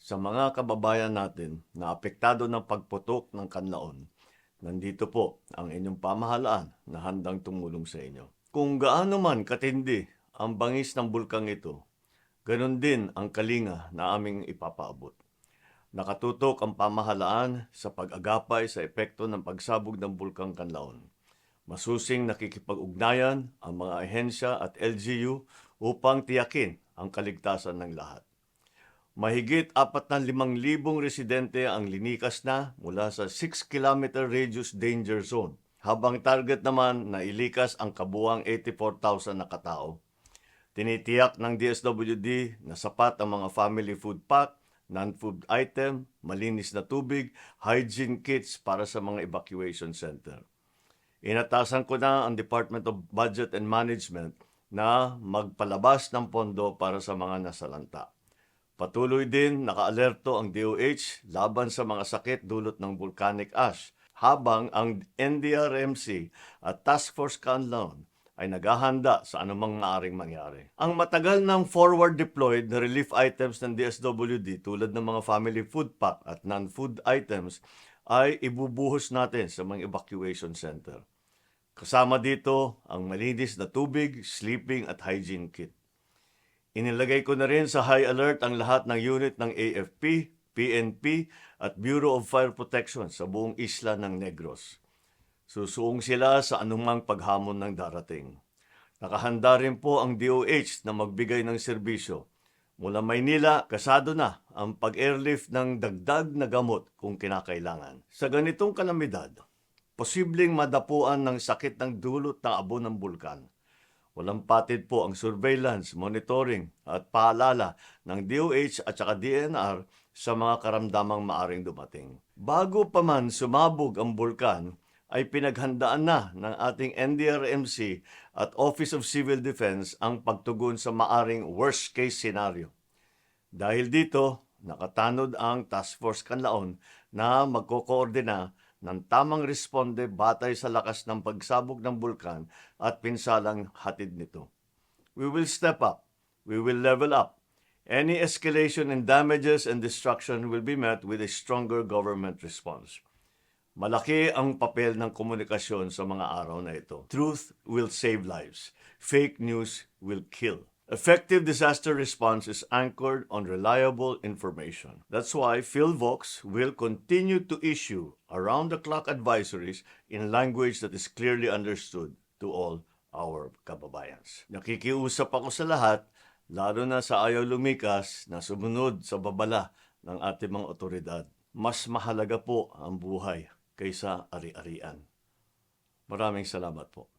Sa mga kababayan natin na apektado ng pagputok ng kanlaon, nandito po ang inyong pamahalaan na handang tumulong sa inyo. Kung gaano man katindi ang bangis ng bulkang ito, ganun din ang kalinga na aming ipapaabot. Nakatutok ang pamahalaan sa pag-agapay sa epekto ng pagsabog ng bulkang Kanlaon. Masusing nakikipag-ugnayan ang mga ahensya at LGU upang tiyakin ang kaligtasan ng lahat. Mahigit 45,000 residente ang linikas na mula sa 6-kilometer radius danger zone, habang target naman na ilikas ang kabuang 84,000 na katao. Tinitiyak ng DSWD na sapat ang mga family food pack, non-food item, malinis na tubig, hygiene kits para sa mga evacuation center. Inatasan ko na ang Department of Budget and Management na magpalabas ng pondo para sa mga nasalanta. Patuloy din nakaalerto ang DOH laban sa mga sakit dulot ng volcanic ash, habang ang NDRMC at Task Force Kanlaon ay naghahanda sa anumang maaring mangyari. Ang matagal ng forward-deployed na relief items ng DSWD tulad ng mga family food pack at non-food items ay ibubuhos natin sa mga evacuation center. Kasama dito ang malinis na tubig, sleeping at hygiene kit. Inilagay ko na rin sa high alert ang lahat ng unit ng AFP, PNP at Bureau of Fire Protection sa buong isla ng Negros. Susuong sila sa anumang paghamon ng darating. Nakahanda rin po ang DOH na magbigay ng serbisyo. Mula Maynila, kasado na ang pag-airlift ng dagdag na gamot kung kinakailangan. Sa ganitong kalamidad, posibleng madapuan ng sakit ng dulot ng abo ng bulkan. Walang patid po ang surveillance, monitoring at paalala ng DOH at saka DNR sa mga karamdamang maaring dumating. Bago pa man sumabog ang bulkan, ay pinaghandaan na ng ating NDRMC at Office of Civil Defense ang pagtugon sa maaring worst-case scenario. Dahil dito, nakatanod ang Task Force Kanlaon na magkokoordina ng tamang responde batay sa lakas ng pagsabog ng bulkan at pinsalang hatid nito. We will step up. We will level up. Any escalation in damages and destruction will be met with a stronger government response. Malaki ang papel ng komunikasyon sa mga araw na ito. Truth will save lives. Fake news will kill. Effective disaster response is anchored on reliable information. That's why PhilVox will continue to issue around-the-clock advisories in language that is clearly understood to all our kababayans. Nakikiusap ako sa lahat, lalo na sa ayaw lumikas na sumunod sa babala ng ating mga otoridad. Mas mahalaga po ang buhay kaysa ari-arian. Maraming salamat po.